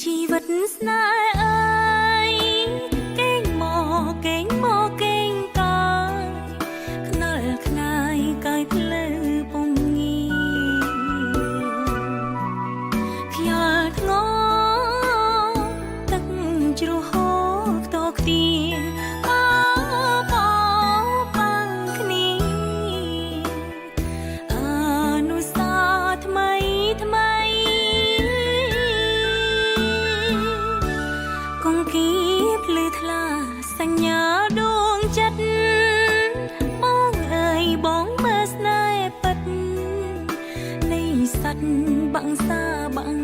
ជីវិតស្នេហ៍អើយកេងមកកេងមកកេងកាយខ្នល់ខ្នាយកាយភ្លើពងងាខ្យល់ធ្ងរទឹកជ្រោះហូរខ្ទរខ្ទាបបបាំងគ្នាអនុស្សាវរីយ៍ថ្មីថ្មីគង្គាភ្លឺថ្លាសញ្ញាដួងចិត្តបងអើយបងមើលស្នេហ៍ពិតនៃសត្វបាំងសាបាំង